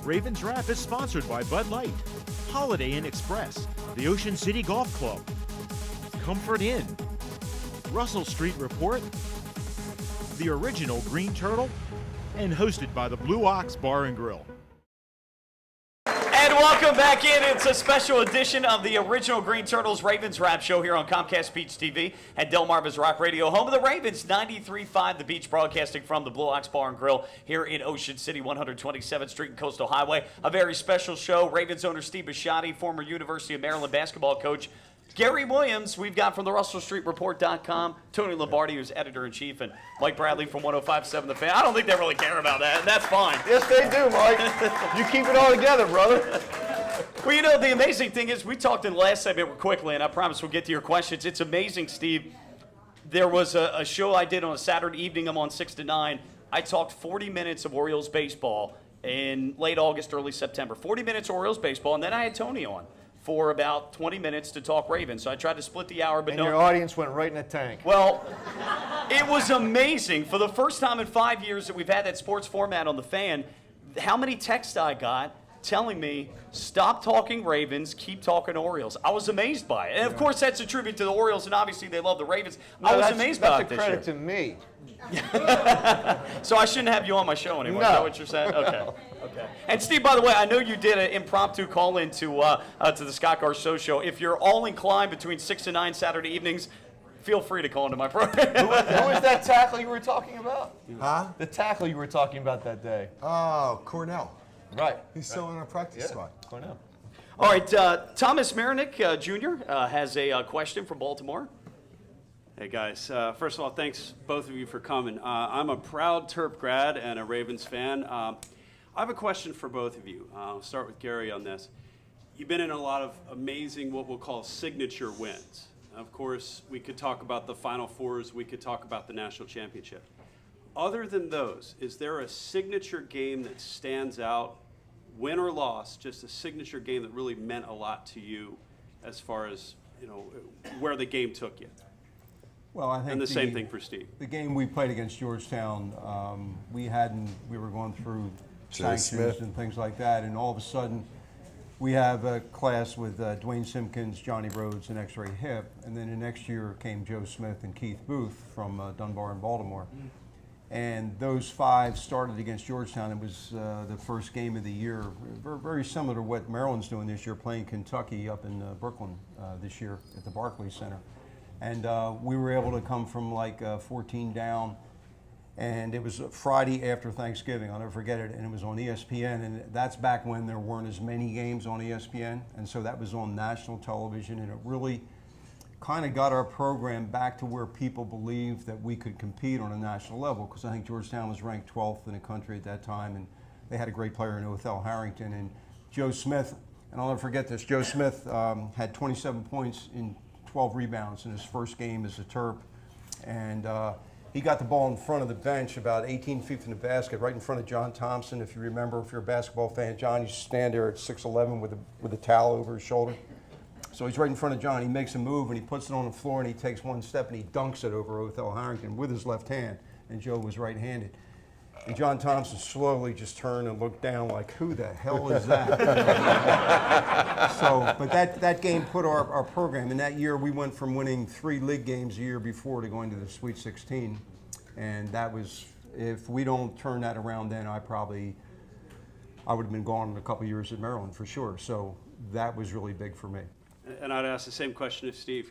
Ravens Wrap is sponsored by Bud Light, Holiday Inn Express, the Ocean City Golf Club, Comfort Inn, Russell Street Report, the Original Green Turtle, and hosted by the Blue Ox Bar and Grill. And welcome back in. It's a special edition of the Original Green Turtles Ravens Wrap Show here on Comcast Beach TV at Delmarva's Rock Radio, home of the Ravens, 93.5 The Beach, broadcasting from the Blue Ox Bar and Grill here in Ocean City, 127th Street and Coastal Highway. A very special show. Ravens owner Steve Bisciotti, former University of Maryland basketball coach Gary Williams, we've got from the RussellStreetReport.com, Tony Lombardi, who's editor-in-chief, and Mike Bradley from 105.7 The Fan. I don't think they really care about that, and that's fine. Yes, they do, Mike. You keep it all together, brother. Well, you know, the amazing thing is, we talked in the last segment quickly, and I promise we'll get to your questions. It's amazing, Steve. There was a show I did on a Saturday evening. I'm on 6 to 9. I talked 40 minutes of Orioles baseball in late August, early September. 40 minutes of Orioles baseball, and then I had Tony on for about 20 minutes to talk Ravens. So I tried to split the hour, but and your audience went right in the tank. Well, it was amazing. For the first time in 5 years that we've had that sports format on The Fan, how many texts I got telling me, stop talking Ravens, keep talking Orioles. I was amazed by it. And, of course, that's a tribute to the Orioles, and obviously they love the Ravens. I was amazed by it this year. That's a credit to me. So I shouldn't have you on my show anymore. No. Is that what you're saying? Okay. Okay. And Steve, by the way, I know you did an impromptu call-in to the Scott Garceau show. If you're all inclined between 6 and 9 Saturday evenings, feel free to call into my program. Who was that tackle you were talking about? Huh? The tackle you were talking about that day. Oh, Cornell. Right. He's still in our practice squad. Cornell. All right, Thomas Marinick Jr. Has a question from Baltimore. Hey guys, first of all, thanks both of you for coming. I'm a proud Terp grad and a Ravens fan. I have a question for both of you. I'll start with Gary on this. You've been in a lot of amazing, what we'll call signature wins. Of course, we could talk about the Final Fours, we could talk about the national championship. Other than those, is there a signature game that stands out, win or loss, just a signature game that really meant a lot to you as far as, you know, where the game took you? Well, I think and the same thing for Steve. The game we played against Georgetown, we were going through sanctions and things like that, and all of a sudden we have a class with Dwayne Simpkins, Johnny Rhodes, and X-Ray Hip, and then the next year came Joe Smith and Keith Booth from Dunbar and Baltimore. And those five started against Georgetown. It was the first game of the year, very similar to what Maryland's doing this year, playing Kentucky up in Brooklyn this year at the Barclays Center. And we were able to come from like 14 down, and it was Friday after Thanksgiving. I'll never forget it, and it was on ESPN, and that's back when there weren't as many games on ESPN, and so that was on national television, and it really kind of got our program back to where people believed that we could compete on a national level, because I think Georgetown was ranked 12th in the country at that time, and they had a great player in Othell Harrington, and Joe Smith, and I'll never forget this, Joe Smith had 27 points in 12 rebounds in his first game as a Terp, and he got the ball in front of the bench about 18 feet from the basket, right in front of John Thompson. If you remember, if you're a basketball fan, John used to stand there at 6'11" with a towel over his shoulder. So he's right in front of John. He makes a move, and he puts it on the floor, and he takes one step, and he dunks it over Othell Harrington with his left hand, and Joe was right-handed. And John Thompson slowly just turned and looked down like, who the hell is that? But that game put our program. In that year, we went from winning 3 league games a year before to going to the Sweet 16. And that was, if we don't turn that around then, I would have been gone in a couple years at Maryland for sure. So that was really big for me. And I'd ask the same question of Steve.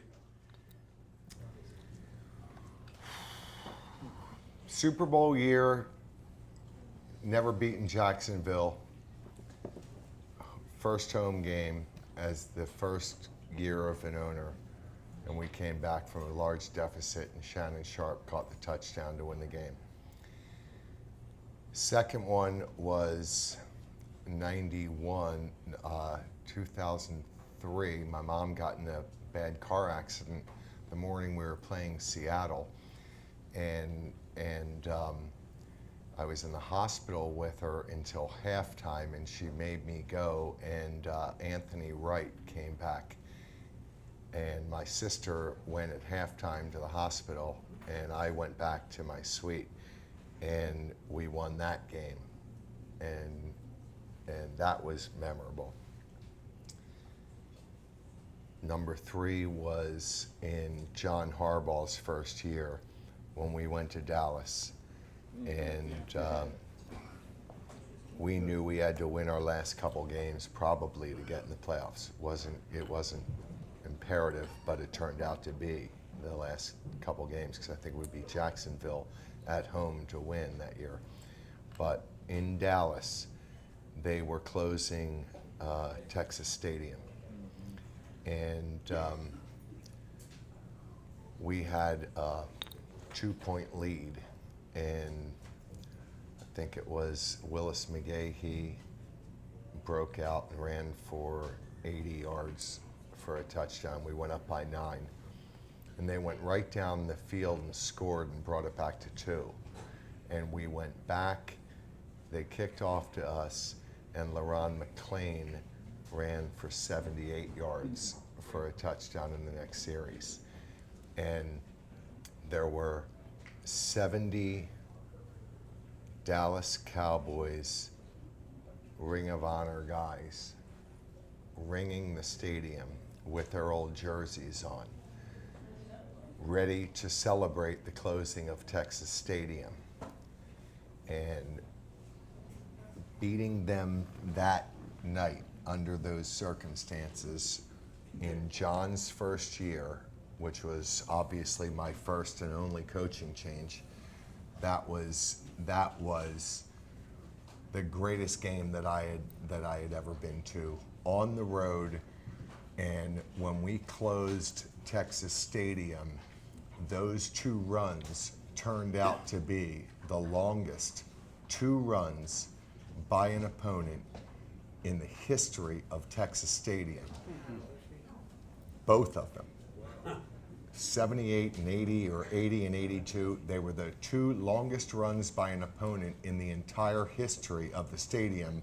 Super Bowl year, never beaten Jacksonville. First home game as the first year of an owner. And we came back from a large deficit, and Shannon Sharp caught the touchdown to win the game. Second one was 91, 2003. My mom got in a bad car accident the morning we were playing Seattle. And I was in the hospital with her until halftime, and she made me go, and Anthony Wright came back and my sister went at halftime to the hospital, and I went back to my suite, and we won that game, and that was memorable. Number 3 was in John Harbaugh's first year when we went to Dallas, and we knew we had to win our last couple games probably to get in the playoffs. It wasn't imperative, but it turned out to be the last couple games, because I think we beat Jacksonville at home to win that year. But in Dallas, they were closing Texas Stadium, and we had a 2-point lead, and I think it was Willis McGahee broke out and ran for 80 yards for a touchdown. We went up by 9, and they went right down the field and scored and brought it back to 2. And we went back, they kicked off to us, and LaRon McClain ran for 78 yards for a touchdown in the next series. And there were 70 Dallas Cowboys Ring of Honor guys ringing the stadium with their old jerseys on, ready to celebrate the closing of Texas Stadium. And beating them that night under those circumstances in John's first year, which was obviously my first and only coaching change, that was the greatest game that I had ever been to on the road. And when we closed Texas Stadium, those 2 runs turned out to be the longest 2 runs by an opponent in the history of Texas Stadium. Both of them. 78 and 80, or 80 and 82, they were the 2 longest runs by an opponent in the entire history of the stadium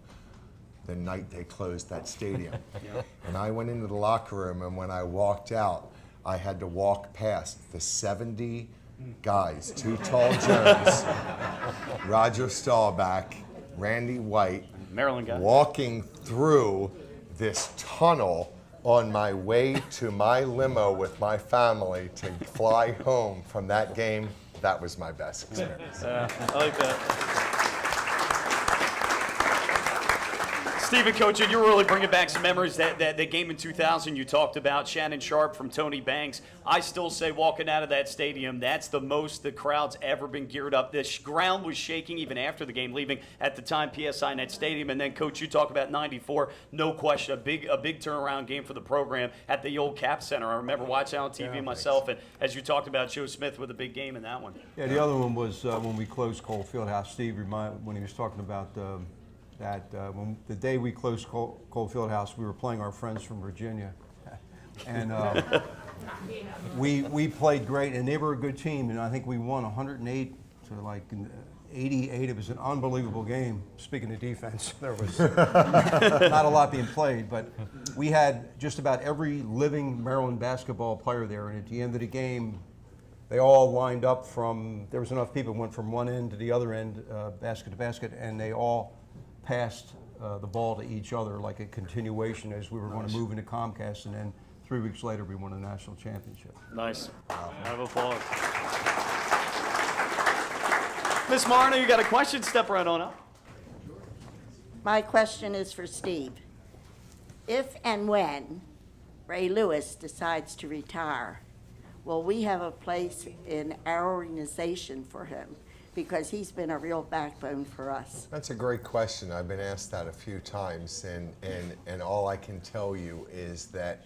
the night they closed that stadium. And I went into the locker room, and when I walked out, I had to walk past the 70 guys, 2 Tall Jones, Roger Staubach, Randy White, Maryland guy, walking through this tunnel on my way to my limo with my family to fly home from that game. That was my best experience. I like that. Stephen, Coach, you're really bringing back some memories. That game in 2000 you talked about, Shannon Sharp from Tony Banks. I still say walking out of that stadium, that's the most the crowd's ever been geared up. The ground was shaking even after the game, leaving at the time PSI Net Stadium. And then, Coach, you talk about 94, no question, a big turnaround game for the program at the old Cap Center. I remember watching on TV myself, and as you talked about, Joe Smith with a big game in that one. Yeah, the other one was when we closed Cole Fieldhouse. Steve reminded when he was talking about when the day we closed Cole Fieldhouse, we were playing our friends from Virginia, and we played great, and they were a good team, and I think we won 108 to like 88. It was an unbelievable game. Speaking of defense, there was not a lot being played, but we had just about every living Maryland basketball player there, and at the end of the game, they all lined up there was enough people who went from one end to the other end, basket to basket, and they all passed the ball to each other like a continuation as we were going to move into Comcast, and then 3 weeks later we won a national championship. Nice. Round of applause. Miss Marno, you got a question? Step right on up. My question is for Steve. If and when Ray Lewis decides to retire, will we have a place in our organization for him? Because he's been a real backbone for us. That's a great question. I've been asked that a few times, and all I can tell you is that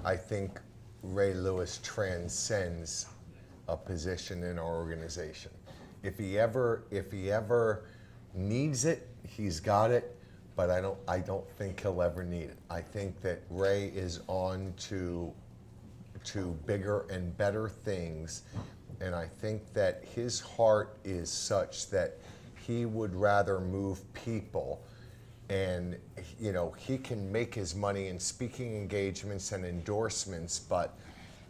I think Ray Lewis transcends a position in our organization. If he ever needs it, he's got it, but I don't think he'll ever need it. I think that Ray is on to bigger and better things. And I think that his heart is such that he would rather move people and you know, he can make his money in speaking engagements and endorsements, but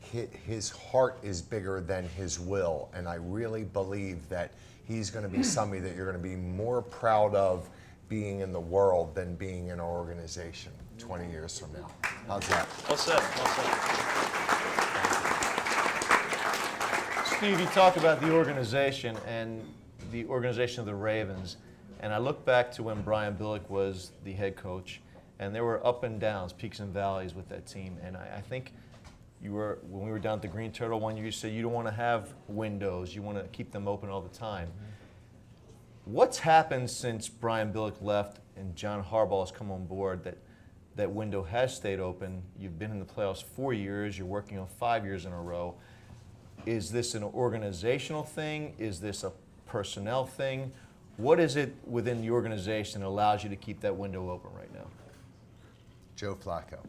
his heart is bigger than his will, and I really believe that he's going to be somebody that you're going to be more proud of being in the world than being in our organization 20 years from now. How's that? Well said. Well said. Steve, you talked about the organization and the organization of the Ravens, and I look back to when Brian Billick was the head coach, and there were up and downs, peaks and valleys with that team, and I think when we were down at the Green Turtle one year, you said you don't want to have windows, you want to keep them open all the time. What's happened since Brian Billick left and John Harbaugh has come on board that window has stayed open? You've been in the playoffs 4 years, you're working on 5 years in a row. Is this an organizational thing? Is this a personnel thing? What is it within the organization that allows you to keep that window open right now? Joe Flacco.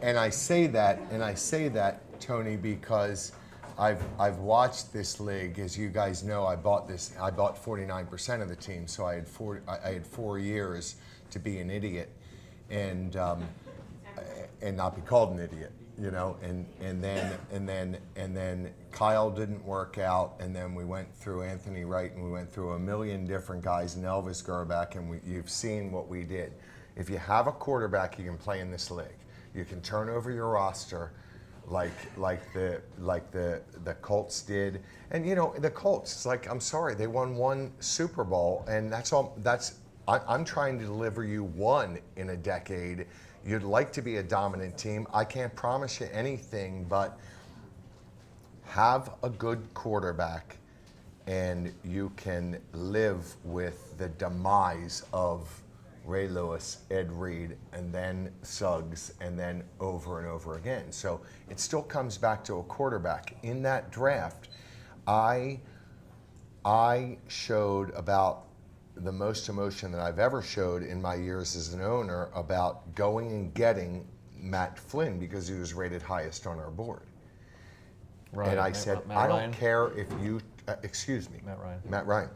And I say that, Tony, because I've watched this league. As you guys know, I bought 49% of the team, so I had 4 years to be an idiot, and not be called an idiot, you know. And then Kyle didn't work out, and then we went through Anthony Wright, and we went through a million different guys, and Elvis Gerback, and you've seen what we did. If you have a quarterback, you can play in this league. You can turn over your roster like the Colts did. And you know, the Colts, it's like, I'm sorry, they won 1 Super Bowl, and that's all. I'm trying to deliver you 1 in a decade. You'd like to be a dominant team. I can't promise you anything, but have a good quarterback and you can live with the demise of Ray Lewis, Ed Reed, and then Suggs, and then over and over again. So it still comes back to a quarterback. In that draft, I showed about the most emotion that I've ever showed in my years as an owner about going and getting Matt Flynn because he was rated highest on our board. Right. And I said, I don't care if you, excuse me. Matt Ryan.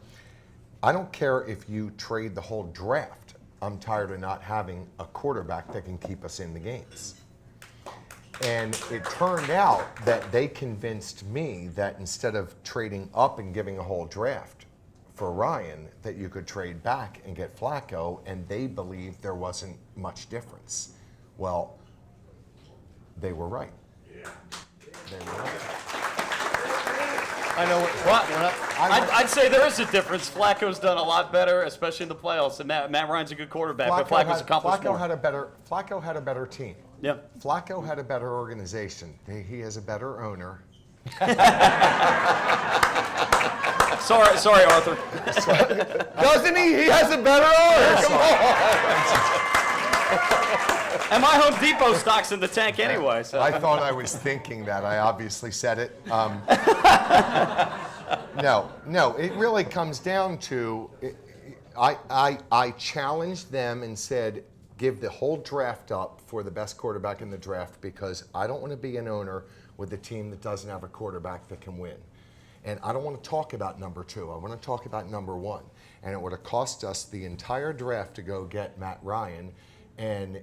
I don't care if you trade the whole draft. I'm tired of not having a quarterback that can keep us in the games. And it turned out that they convinced me that instead of trading up and giving a whole draft for Ryan, that you could trade back and get Flacco, and they believed there wasn't much difference. Well, they were right. Yeah. They were right. I know. I'd say there is a difference. Flacco's done a lot better, especially in the playoffs. And Matt Ryan's a good quarterback, but Flacco's accomplished more. Flacco had a better team. Yeah. Flacco had a better organization. He has a better owner. Sorry, Arthur. Doesn't he? He has a better owner. Come on. And my Home Depot stock's in the tank anyway. So. I thought I was thinking that. I obviously said it. No. It really comes down to, I challenged them and said, give the whole draft up for the best quarterback in the draft, because I don't want to be an owner with a team that doesn't have a quarterback that can win. And I don't want to talk about number 2. I want to talk about number 1. And it would have cost us the entire draft to go get Matt Ryan, and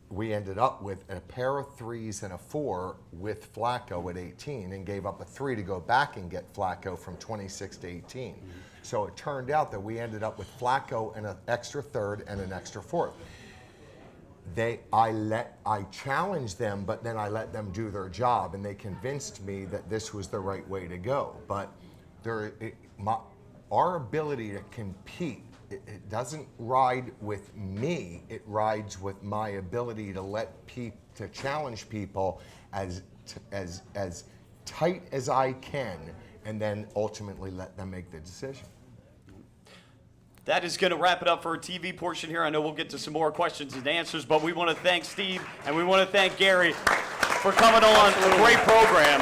we ended up with a pair of 3s and a 4 with Flacco at 18, and gave up a 3 to go back and get Flacco from 26 to 18. Mm-hmm. So it turned out that we ended up with Flacco and an extra 3rd and an extra 4th. I challenged them, but then I let them do their job, and they convinced me that this was the right way to go. But our ability to compete, it doesn't ride with me. It rides with my ability to to challenge people as tight as I can, and then ultimately let them make the decision. That is going to wrap it up for our TV portion here. I know we'll get to some more questions and answers, but we want to thank Steve and we want to thank Gary for coming on. A great program.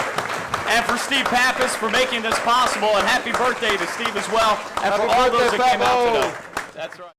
And for Steve Pappas for making this possible. And happy birthday to Steve as well. And for all those that came out today. That's right.